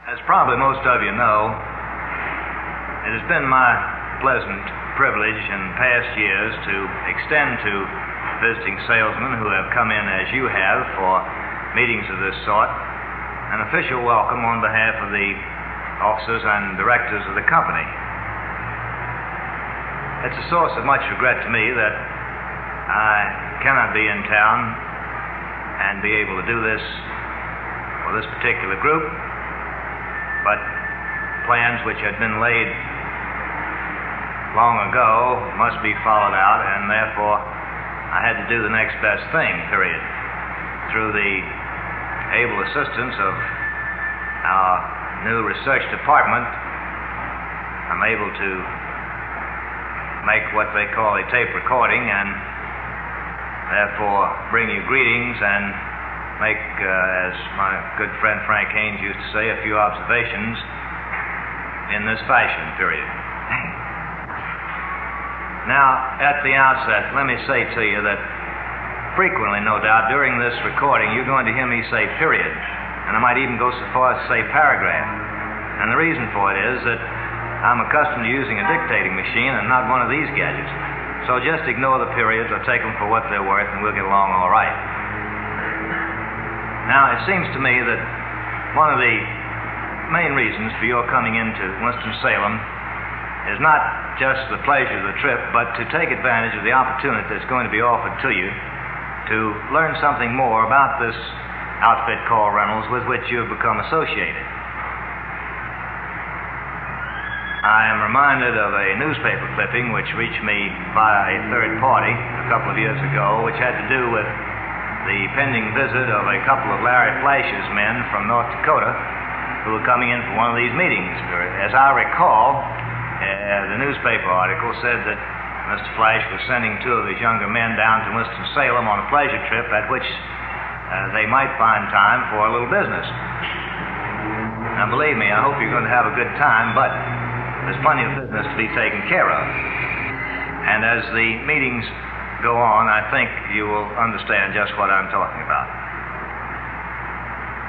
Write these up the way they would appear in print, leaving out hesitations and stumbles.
As probably most of you know, it has been my pleasant privilege in past years to extend to visiting salesmen who have come in as you have for meetings of this sort an official welcome on behalf of the officers and directors of the company. It's a source of much regret to me that I cannot be in town and be able to do this for this particular group, but plans which had been laid long ago must be followed out, and therefore I had to do the next best thing, period. Through the able assistance of our new research department, I'm able to make what they call a tape recording and therefore bring you greetings and make, as my good friend Frank Haynes used to say, a few observations in this fashion, period. Now, at the outset, let me say to you that frequently, no doubt, during this recording, you're going to hear me say period, and I might even go so far as to say paragraph. And the reason for it is that I'm accustomed to using a dictating machine and not one of these gadgets. So just ignore the periods or take them for what they're worth, and we'll get along all right. Now, it seems to me that one of the main reasons for your coming into Winston-Salem is not just the pleasure of the trip, but to take advantage of the opportunity that's going to be offered to you to learn something more about this outfit called Reynolds with which you've become associated. I am reminded of a newspaper clipping which reached me by a third party a couple of years ago, which had to do with the pending visit of a couple of Larry Flash's men from North Dakota who were coming in for one of these meetings. As I recall, the newspaper article said that Mr. Flash was sending two of his younger men down to Winston-Salem on a pleasure trip at which they might find time for a little business. Now, believe me, I hope you're going to have a good time, but there's plenty of business to be taken care of. And as the meetings go on, I think you will understand just what I'm talking about.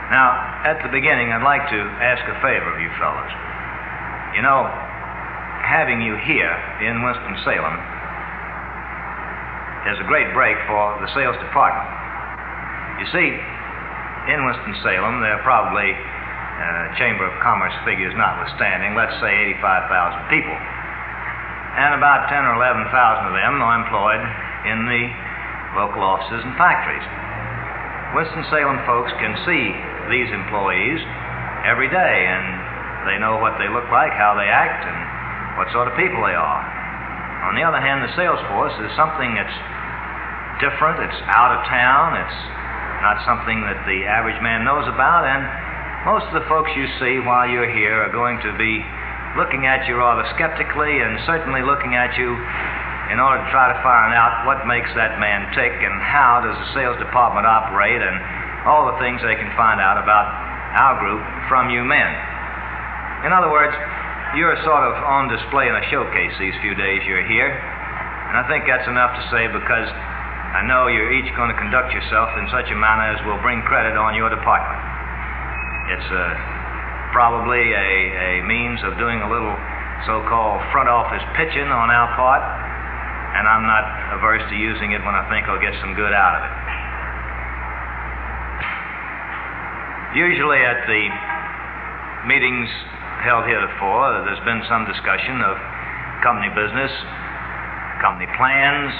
Now, at the beginning, I'd like to ask a favor of you fellows. You know, having you here in Winston-Salem is a great break for the sales department. You see, in Winston-Salem, there are probably, Chamber of Commerce figures notwithstanding, let's say 85,000 people. And about 10 or 11,000 of them are employed in the local offices and factories. Winston-Salem folks can see these employees every day, and they know what they look like, how they act, and what sort of people they are. On the other hand, the sales force is something that's different, it's out of town, it's not something that the average man knows about, and most of the folks you see while you're here are going to be looking at you rather skeptically and certainly looking at you in order to try to find out what makes that man tick and how does the sales department operate and all the things they can find out about our group from you men. In other words, you're sort of on display in a showcase these few days you're here, and I think that's enough to say because I know you're each going to conduct yourself in such a manner as will bring credit on your department. It's probably a means of doing a little so-called front office pitching on our part, and I'm not averse to using it when I think I'll get some good out of it. Usually at the meetings held heretofore, there's been some discussion of company business, company plans,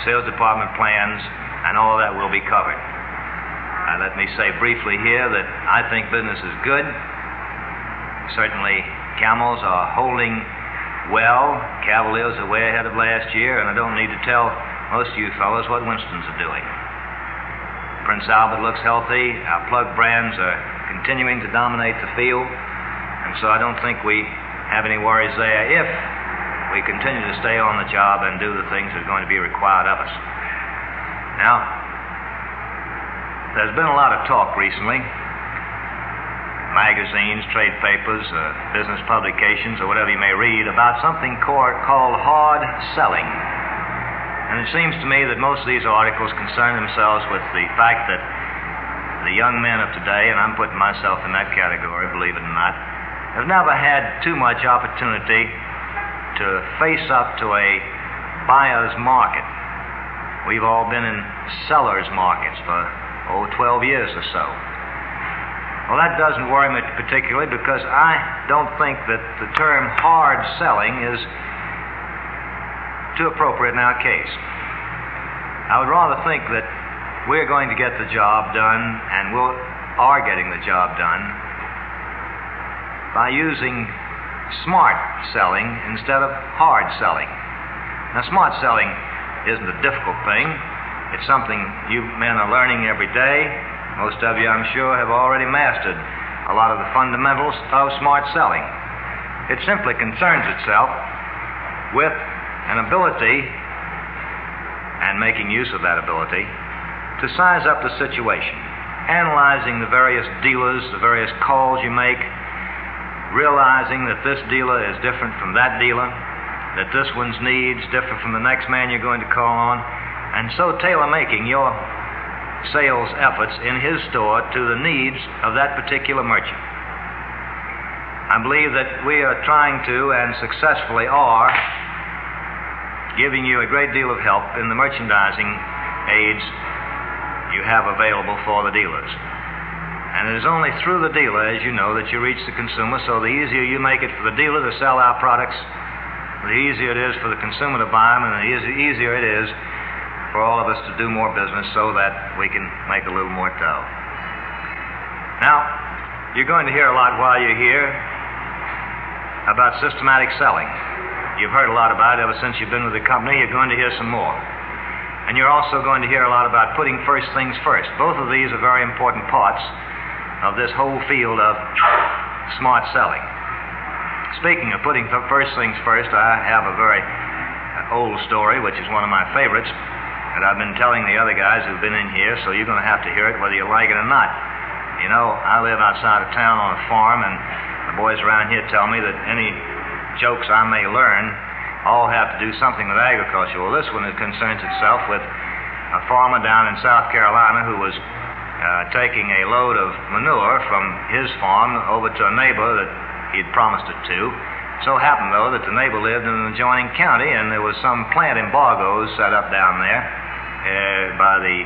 sales department plans, and all that will be covered. Let me say briefly here that I think business is good. Certainly, camels are holding well. Cavaliers are way ahead of last year, and I don't need to tell most of you fellows what Winston's are doing. Prince Albert looks healthy. Our plug brands are continuing to dominate the field, and so I don't think we have any worries there if we continue to stay on the job and do the things that are going to be required of us. Now, there's been a lot of talk recently, magazines, trade papers, business publications, or whatever you may read, about something called hard selling. And it seems to me that most of these articles concern themselves with the fact that the young men of today, and I'm putting myself in that category, believe it or not, have never had too much opportunity to face up to a buyer's market. We've all been in seller's markets for, 12 years or so. Well, that doesn't worry me particularly because I don't think that the term hard selling is too appropriate in our case. I would rather think that we're going to get the job done, and we are getting the job done, by using smart selling instead of hard selling. Now, smart selling isn't a difficult thing. It's something you men are learning every day. Most of you, I'm sure, have already mastered a lot of the fundamentals of smart selling. It simply concerns itself with an ability, and making use of that ability, to size up the situation, analyzing the various dealers, the various calls you make, realizing that this dealer is different from that dealer, that this one's needs differ from the next man you're going to call on, and so tailor-making your sales efforts in his store to the needs of that particular merchant. I believe that we are trying to, and successfully are, giving you a great deal of help in the merchandising aids you have available for the dealers. And it is only through the dealer, as you know, that you reach the consumer, so the easier you make it for the dealer to sell our products, the easier it is for the consumer to buy them, and the easier it is for all of us to do more business so that we can make a little more dough. Now, you're going to hear a lot while you're here about systematic selling. You've heard a lot about it ever since you've been with the company. You're going to hear some more. And you're also going to hear a lot about putting first things first. Both of these are very important parts of this whole field of smart selling. Speaking of putting first things first, I have a very old story, which is one of my favorites, that I've been telling the other guys who've been in here, so you're going to have to hear it whether you like it or not. You know, I live outside of town on a farm, and the boys around here tell me that any jokes I may learn all have to do something with agriculture. Well, this one concerns itself with a farmer down in South Carolina who was taking a load of manure from his farm over to a neighbor that he'd promised it to. So happened, though, that the neighbor lived in an adjoining county, and there was some plant embargoes set up down there by the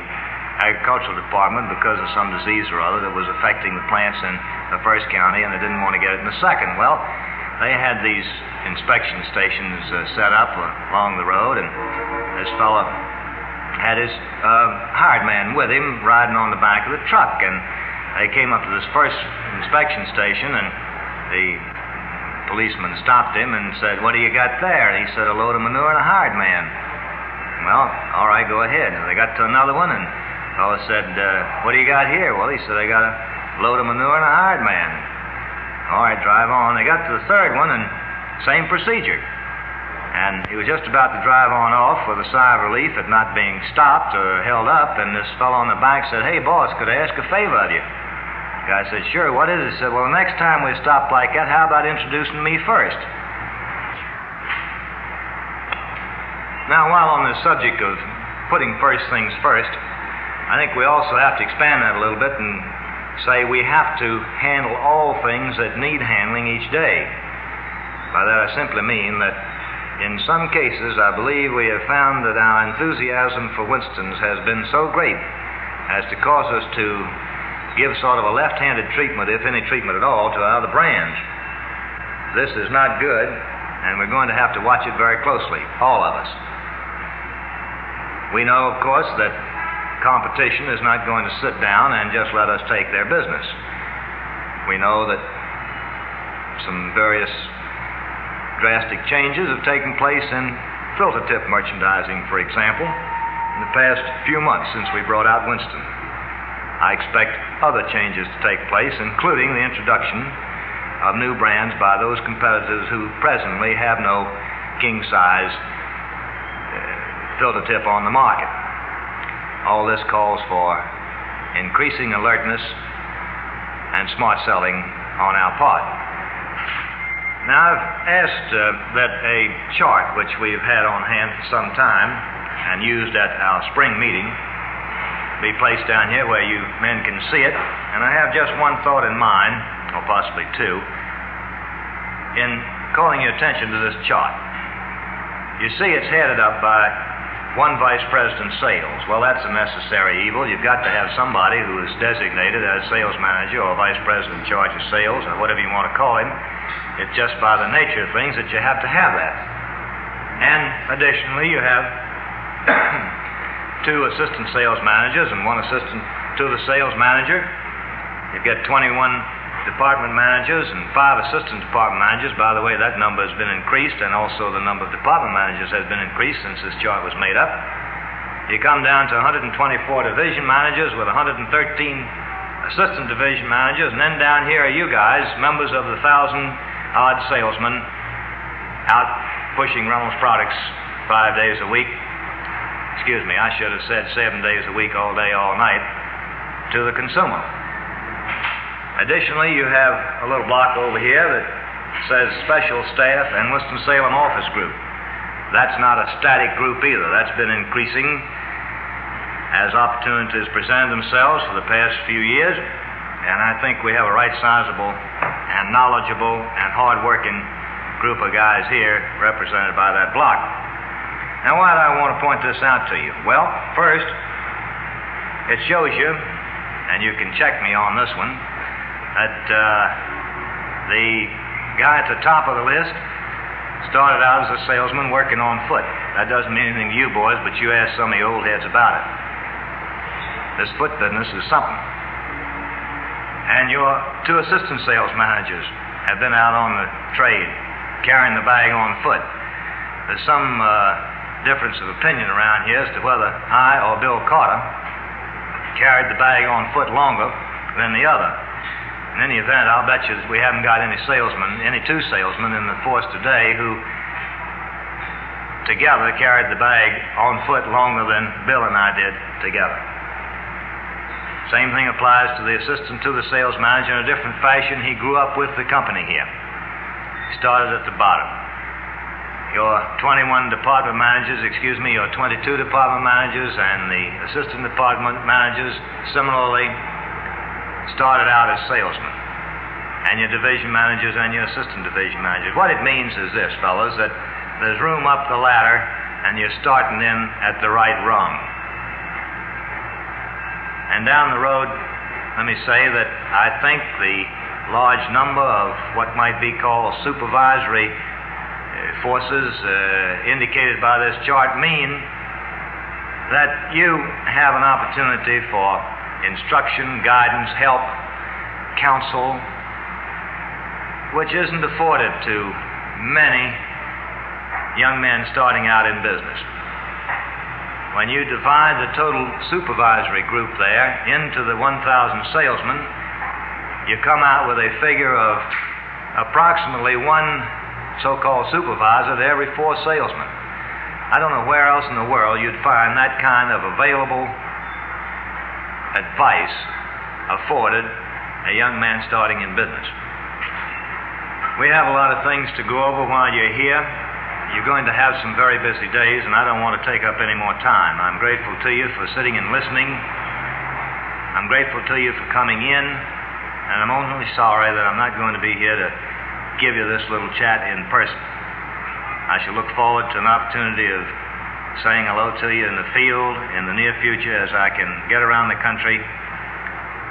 agricultural department because of some disease or other that was affecting the plants in the first county, and they didn't want to get it in the second. Well, they had these inspection stations set up along the road, and this fellow had his hired man with him riding on the back of the truck, and they came up to this first inspection station, and the policeman stopped him and said, "What do you got there?" And he said, "A load of manure and a hired man." "Well, all right, go ahead." And they got to another one, and the fellow said, "What do you got here?" Well, he said, "I got a load of manure and a hired man." "All right, drive on." They got to the third one, and same procedure. And he was just about to drive on off with a sigh of relief at not being stopped or held up, and this fellow on the back said, "Hey, boss, could I ask a favor of you?" The guy said, "Sure, what is it?" He said, "Well, the next time we stop like that, how about introducing me first?" Now, while on the subject of putting first things first, I think we also have to expand that a little bit and say we have to handle all things that need handling each day. By that I simply mean that in some cases I believe we have found that our enthusiasm for Winston's has been so great as to cause us to give sort of a left-handed treatment, if any treatment at all, to our other brands. This is not good, and we're going to have to watch it very closely, all of us. We know, of course, that competition is not going to sit down and just let us take their business. We know that some various drastic changes have taken place in filter tip merchandising, for example, in the past few months since we brought out Winston. I expect other changes to take place, including the introduction of new brands by those competitors who presently have no king-size filter tip on the market. All this calls for increasing alertness and smart selling on our part. Now, I've asked that a chart, which we've had on hand for some time and used at our spring meeting, be placed down here where you men can see it. And I have just one thought in mind, or possibly two, in calling your attention to this chart. You see it's headed up by one vice president sales. Well, that's a necessary evil. You've got to have somebody who is designated as sales manager or vice president in charge of sales, or whatever you want to call him. It's just by the nature of things that you have to have that. And additionally, you have two assistant sales managers and one assistant to the sales manager. You've got 21 department managers and 5 assistant department managers. By the way, that number has been increased, and also the number of department managers has been increased since this chart was made up. You come down to 124 division managers with 113 assistant division managers, and then down here are you guys, members of the 1,000-odd salesmen out pushing Reynolds products 5 days a week. Excuse me, I should have said 7 days a week, all day, all night, to the consumer. Additionally, you have a little block over here that says Special Staff and Winston-Salem Office Group. That's not a static group either. That's been increasing as opportunities presented themselves for the past few years, and I think we have a right sizable and knowledgeable and hard-working group of guys here represented by that block. Now, why do I want to point this out to you? Well, first, it shows you, and you can check me on this one, that the guy at the top of the list started out as a salesman working on foot. That doesn't mean anything to you boys, but you ask some of the old heads about it. This foot business is something. And your 2 assistant sales managers have been out on the trade, carrying the bag on foot. There's some difference of opinion around here as to whether I or Bill Carter carried the bag on foot longer than the other. In any event, I'll bet you that we haven't got any 2 salesmen in the force today who together carried the bag on foot longer than Bill and I did together. Same thing applies to the assistant to the sales manager in a different fashion. He grew up with the company here. He started at the bottom. Your 21 department managers, your 22 department managers and the assistant department managers similarly started out as salesmen, and your division managers and your assistant division managers. What it means is this, fellas, that there's room up the ladder and you're starting in at the right rung. And down the road, let me say that I think the large number of what might be called supervisory forces indicated by this chart mean that you have an opportunity for instruction, guidance, help, counsel, which isn't afforded to many young men starting out in business. When you divide the total supervisory group there into the 1,000 salesmen, you come out with a figure of approximately 1 so-called supervisor to every 4 salesmen. I don't know where else in the world you'd find that kind of available advice afforded a young man starting in business. We have a lot of things to go over while you're here. You're going to have some very busy days, and I don't want to take up any more time. I'm grateful to you for sitting and listening. I'm grateful to you for coming in, and I'm only sorry that I'm not going to be here to give you this little chat in person. I shall look forward to an opportunity of saying hello to you in the field in the near future as I can get around the country.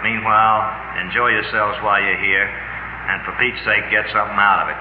Meanwhile, enjoy yourselves while you're here, and for Pete's sake, get something out of it.